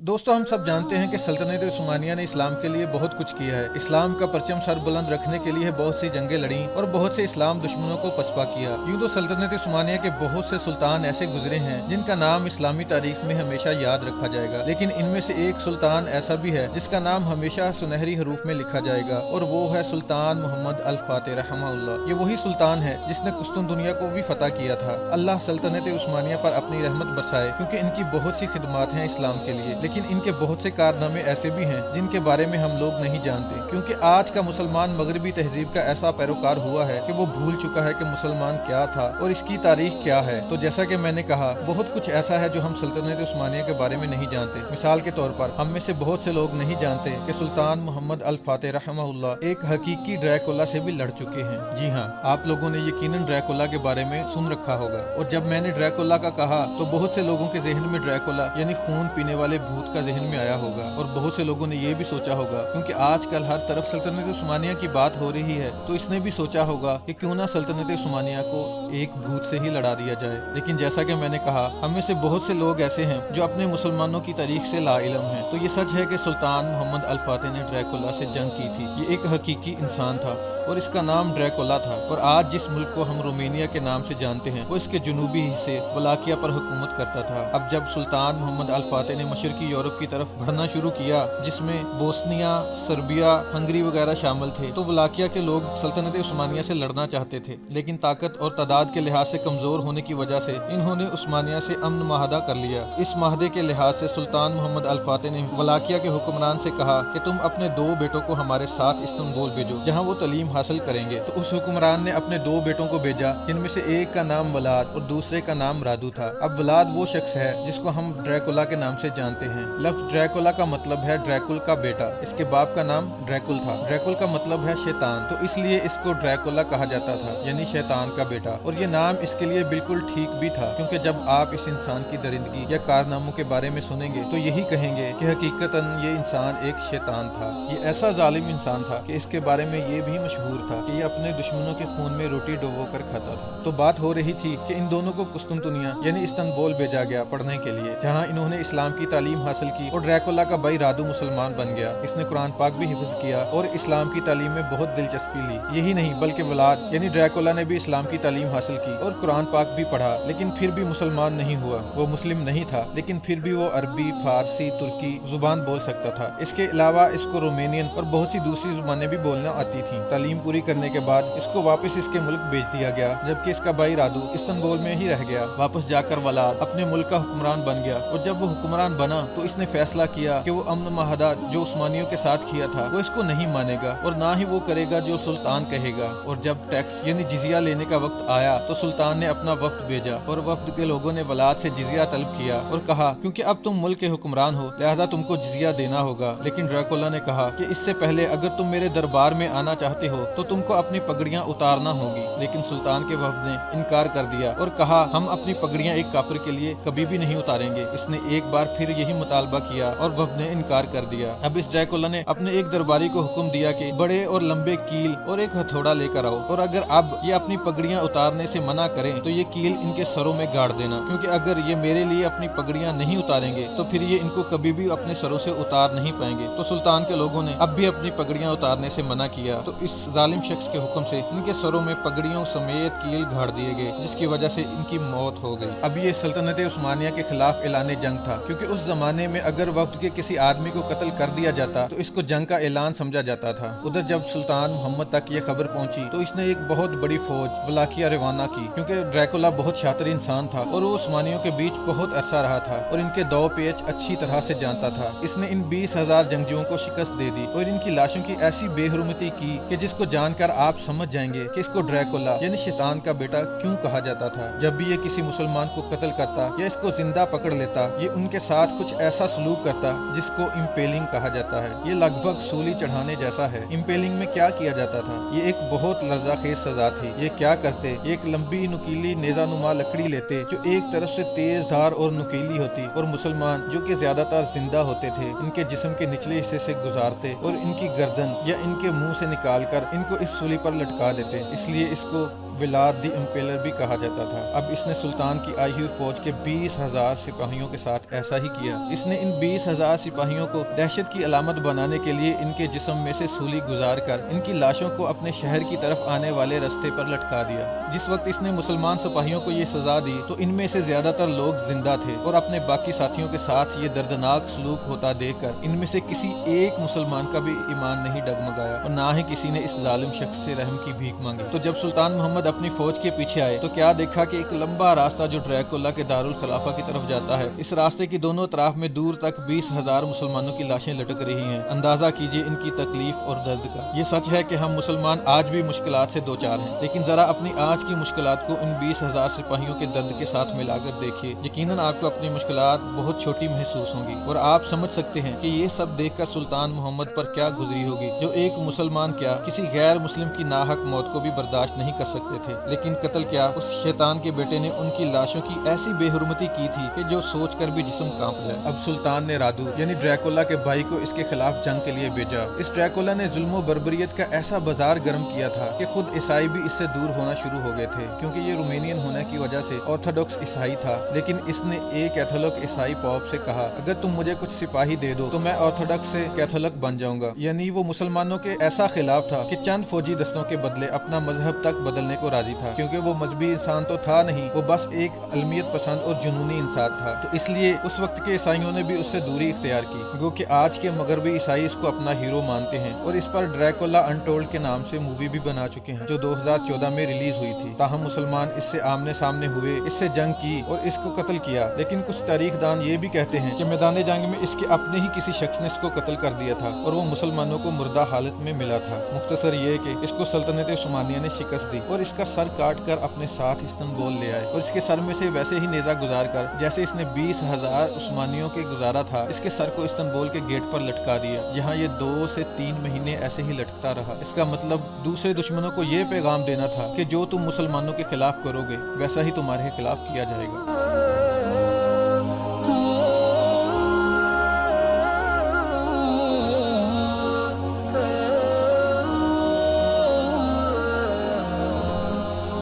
दोस्तों, हम सब जानते हैं कि सल्तनत उस्मानिया ने इस्लाम के लिए बहुत कुछ किया है। इस्लाम का परचम सर बुलंद रखने के लिए बहुत सी जंगें लड़ी और बहुत से इस्लाम दुश्मनों को पसपा किया। यूं तो सल्तनत उस्मानिया के बहुत से सुल्तान ऐसे गुजरे हैं जिनका नाम इस्लामी तारीख में हमेशा याद रखा जाएगा, लेकिन इनमें से एक सुल्तान ऐसा भी है जिसका नाम हमेशा सुनहरी हरूफ में लिखा जाएगा, और वो है सुल्तान मोहम्मद अल फातिह रहमहुल्लाह। ये वही सुल्तान है जिसने कुस्तुन दुनिया को भी फतह किया था। अल्लाह सल्तनत उस्मानिया पर अपनी रहमत बरसाए, क्योंकि इनकी बहुत सी खिदमात हैं इस्लाम के लिए, लेकिन इनके बहुत से कारनामे ऐसे भी हैं जिनके बारे में हम लोग नहीं जानते, क्योंकि आज का मुसलमान मगरबी तहजीब का ऐसा पैरोकार हुआ है कि वो भूल चुका है कि मुसलमान क्या था और इसकी तारीख क्या है। तो जैसा कि मैंने कहा, बहुत कुछ ऐसा है जो हम सल्तनत उस्मानिया के बारे में नहीं जानते। मिसाल के तौर पर हम में से बहुत से लोग नहीं जानते कि सुल्तान मोहम्मद अल फातिह रहमहुल्लाह एक हकीकी ड्रैकुला से भी लड़ चुके हैं। जी हाँ, आप लोगों ने यकीनन ड्रैकुला के बारे में सुन रखा होगा, और जब मैंने ड्रैकुला का कहा तो बहुत से लोगों के जहन में ड्रैकुला यानी खून पीने वाले भूत का जहन में आया होगा, और बहुत से लोगों ने ये भी सोचा होगा, क्योंकि आजकल हर तरफ सल्तनत उस्मानिया की बात हो रही है, तो इसने भी सोचा होगा कि क्यों ना सल्तनत उस्मानिया को एक भूत से ही लड़ा दिया जाए। लेकिन जैसा कि मैंने कहा, हम में से बहुत से लोग ऐसे हैं जो अपने मुसलमानों की तारीख से लाइलम हैं। तो ये सच है कि सुल्तान मोहम्मद अल फातिह ने ड्रैकुला से जंग की थी। ये एक हकीकी इंसान था और इसका नाम ड्रैकुला था, और आज जिस मुल्क को हम रोमेनिया के नाम से जानते हैं वो इसके जुनूबी हिस्से वलाकिया पर हुकूमत करता था। अब जब सुल्तान मोहम्मद अल फातिह ने मशरकी यूरोप की तरफ बढ़ना शुरू किया, जिसमें बोस्निया, सर्बिया, हंगरी वगैरह शामिल थे, तो वलाकिया के लोग सल्तनत उस्मानिया से लड़ना चाहते थे, लेकिन ताकत और तादाद के लिहाज से कमजोर होने की वजह से इन्होंने उस्मानिया से अमन माहदा कर लिया। इस माहदे के लिहाज से सुल्तान मोहम्मद अल फातिह ने वलाकिया के हुक्मरान से कहा कि तुम अपने 2 बेटों को हमारे साथ इस्तांबुल भेजो, जहाँ वो तालीम हासिल करेंगे। तो उस हुक्मरान ने अपने 2 बेटों को भेजा, जिनमें से एक का नाम वलाद और दूसरे का नाम रादू था। अब वलाद वो शख्स है जिसको हम ड्रैकुला के नाम से जानते हैं। लफ्ज ड्रैकुला का मतलब है ड्रैकुल का बेटा। इसके बाप का नाम ड्रैकुल था। ड्रैकुल का मतलब है शैतान, तो इसलिए इसको ड्रैकुला कहा जाता था, यानी शैतान का बेटा। और ये नाम इसके लिए बिल्कुल ठीक भी था, क्योंकि जब आप इस इंसान की दरिंदगी या कारनामों के बारे में सुनेंगे तो यही कहेंगे कि हकीकतन ये इंसान एक शैतान था। ये ऐसा जालिम इंसान था कि इसके बारे में ये भी मशहूर था कि ये अपने दुश्मनों के खून में रोटी डुबो कर खाता था। तो बात हो रही थी कि इन दोनों को कुस्तुनतुनिया यानी इस्तांबुल भेजा गया पढ़ने के लिए, जहाँ इन्होंने इस्लाम की तालीम हासिल की, और ड्रैकुला का भाई रादू मुसलमान बन गया। इसने कुरान पाक भी हिफ्ज किया और इस्लाम की तालीम में बहुत दिलचस्पी ली। यही नहीं बल्कि वलाद यानी ड्रैकुला ने भी इस्लाम की तालीम हासिल की और कुरान पाक भी पढ़ा, लेकिन फिर भी मुसलमान नहीं हुआ। वो मुस्लिम नहीं था, लेकिन फिर भी वो अरबी, फारसी, तुर्की जुबान बोल सकता था। इसके अलावा इसको रोमेनियन और बहुत सी दूसरी जुबानें भी बोलना आती थी। तालीम पूरी करने के बाद इसको वापस इसके मुल्क भेज दिया गया, जबकि इसका भाई रादू इस्तांबुल में ही रह गया। वापस जाकर वलाद अपने मुल्क का हुक्मरान बन गया, और जब वो हुक्मरान बना तो इसने फैसला किया कि वो अमन माहदा जो उस्मानियों के साथ किया था वो इसको नहीं मानेगा, और ना ही वो करेगा जो सुल्तान कहेगा। और जब टैक्स यानी जिजिया लेने का वक्त आया तो सुल्तान ने अपना वफ्द भेजा, और वफ्द के लोगों ने वलाद से जिजिया तलब किया और कहा, क्योंकि अब तुम मुल्क के हुक्मरान हो लिहाजा तुमको जिजिया देना होगा। लेकिन ड्रैकुला ने कहा कि इससे पहले अगर तुम मेरे दरबार में आना चाहते हो तो तुमको अपनी पगड़ियां उतारना होगी। लेकिन सुल्तान के वफ्द ने इनकार कर दिया और कहा, हम अपनी पगड़ियां एक काफिर के लिए कभी भी नहीं उतारेंगे। इसने एक बार फिर यही मुतालबा किया और वफ्द ने इनकार कर दिया। अब इस ड्रैकुला ने अपने एक दरबारी को हुक्म दिया कि बड़े और लंबे कील और एक हथौड़ा लेकर आओ, और अगर अब ये अपनी पगड़ियां उतारने से मना करें तो ये कील इनके सरों में गाड़ देना, क्योंकि अगर ये मेरे लिए अपनी पगड़ियां नहीं उतारेंगे तो फिर ये इनको कभी भी अपने सरों से उतार नहीं पाएंगे। तो सुल्तान के लोगों ने अब भी अपनी पगड़ियां उतारने से मना किया, तो इस जालिम शख्स के हुक्म से इनके सरों में पगड़ियों समेत कील गाड़ दिए गए, जिसकी वजह से इनकी मौत हो गई। अब ये सल्तनत उस्मानिया के खिलाफ ऐलान जंग था, क्योंकि उस जमाने में अगर वफ्द के किसी आदमी को कत्ल कर दिया जाता तो इसको जंग का ऐलान समझा जाता था। उधर जब सुल्तान मोहम्मद तक ये खबर पहुंची तो इसने एक बहुत बड़ी फौज वलाकिया रवाना की, क्योंकि ड्रैकुला बहुत शातिर इंसान था और वो उस्मानियों के बीच बहुत अरसा रहा था और इनके दौ पेच अच्छी तरह से जानता था। इसने इन 20,000 जंगजुओं को शिकस्त दे दी और इनकी लाशों की ऐसी बेहुरमती की कि जिसको जानकर आप समझ जाएंगे कि इसको ड्रैकुला यानी शैतान का बेटा क्यों कहा जाता था। जब भी ये किसी मुसलमान को कत्ल करता या इसको जिंदा पकड़ लेता, ये उनके साथ कुछ ऐसा सलूक करता जिसको इम्पेलिंग कहा जाता है। ये लगभग सूली चढ़ाने जैसा है। इम्पेलिंग में क्या किया जाता था? ये एक बहुत लर्जाखेज सजा थी। ये क्या करते, एक लंबी नुकीली नेजानुमा लकड़ी लेते जो एक तरफ से तेज धार और नुकीली होती, और मुसलमान जो कि ज्यादातर जिंदा होते थे इनके जिस्म के निचले हिस्से से गुजारते और इनकी गर्दन या इनके मुंह से निकालकर इनको इस सूली पर लटका देते। इसलिए इसको ولاد دی امپیلر بھی کہا جاتا تھا۔ اب اس نے سلطان کی آئی ہوئی فوج کے 20,000 سپاہیوں کے ساتھ ایسا ہی کیا۔ اس نے ان 20,000 سپاہیوں کو دہشت کی علامت بنانے کے لیے ان کے جسم میں سے سولی گزار کر ان کی لاشوں کو اپنے شہر کی طرف آنے والے رستے پر لٹکا دیا۔ جس وقت اس نے مسلمان سپاہیوں کو یہ سزا دی تو ان میں سے زیادہ تر لوگ زندہ تھے اور اپنے باقی ساتھیوں کے ساتھ یہ دردناک سلوک ہوتا دیکھ کر ان میں سے کسی ایک مسلمان کا بھی ایمان نہیں ڈگمگایا اور نہ ہی کسی نے اس ظالم شخص سے رحم کی بھیک مانگی۔ تو جب سلطان محمد اپنی فوج کے پیچھے آئے تو کیا دیکھا کہ ایک لمبا راستہ جو ڈریکولا کے دارالخلافہ کی طرف جاتا ہے، اس راستے کی دونوں اطراف میں دور تک 20,000 مسلمانوں کی لاشیں لٹک رہی ہیں۔ اندازہ کیجئے ان کی تکلیف اور درد کا۔ یہ سچ ہے کہ ہم مسلمان آج بھی مشکلات سے دوچار ہیں، لیکن ذرا اپنی آج کی مشکلات کو ان 20,000 سپاہیوں کے درد کے ساتھ ملا کر دیکھیے، یقیناً آپ کو اپنی مشکلات بہت چھوٹی محسوس ہوں گی اور آپ سمجھ سکتے ہیں کہ یہ سب دیکھ کر سلطان محمد پر کیا گزری ہوگی، جو ایک مسلمان کیا کسی غیر مسلم کی ناحق موت کو بھی برداشت نہیں کر سکتے تھے، لیکن قتل کیا اس شیطان کے بیٹے نے ان کی لاشوں کی ایسی بے حرمتی کی تھی کہ جو سوچ کر بھی جسم کانپ جائے۔ اب سلطان نے رادو یعنی ڈریکولا کے بھائی کو اس کے خلاف جنگ کے لیے بھیجا۔ اس ڈریکولا نے ظلم و بربریت کا ایسا بازار گرم کیا تھا کہ خود عیسائی بھی اس سے دور ہونا شروع ہو گئے تھے، کیونکہ یہ رومینین ہونے کی وجہ سے آرتھوڈاکس عیسائی تھا۔ لیکن اس نے ایک کیتھولک عیسائی پوپ سے کہا، اگر تم مجھے کچھ سپاہی دے دو تو میں آرتھوڈاکس سے کیتھولک بن جاؤں گا۔ یعنی وہ مسلمانوں کے ایسا خلاف تھا کہ چند فوجی دستوں کے بدلے اپنا مذہب تک بدلنے کو راضی تھا، کیونکہ وہ مذہبی انسان تو تھا نہیں، وہ بس ایک علمیت پسند اور جنونی انسان تھا۔ تو اس لیے اس وقت کے عیسائیوں نے بھی اس سے دوری اختیار کی، گو کہ آج کے مغربی عیسائی اس کو اپنا ہیرو مانتے ہیں اور اس پر ڈریکولا انٹولڈ کے نام سے مووی بھی بنا چکے ہیں، جو 2014 میں ریلیز ہوئی تھی۔ تاہم مسلمان اس سے آمنے سامنے ہوئے، اس سے جنگ کی اور اس کو قتل کیا، لیکن کچھ تاریخ دان یہ بھی کہتے ہیں کہ میدان جنگ میں اس کے اپنے ہی کسی شخص نے اس کو قتل کر دیا تھا اور وہ مسلمانوں کو مردہ حالت میں ملا تھا۔ مختصر یہ کہ اس کو سلطنت عثمانیہ نے شکست دی اور اس کا سر کاٹ کر اپنے ساتھ استنبول لے آئے اور اس کے سر میں سے ویسے ہی نیزہ گزار کر جیسے اس نے 20,000 عثمانیوں کے گزارا تھا، اس کے سر کو استنبول کے گیٹ پر لٹکا دیا، جہاں یہ 2 سے 3 مہینے ایسے ہی لٹکتا رہا۔ اس کا مطلب دوسرے دشمنوں کو یہ پیغام دینا تھا کہ جو تم مسلمانوں کے خلاف کرو گے ویسا ہی تمہارے خلاف کیا جائے گا۔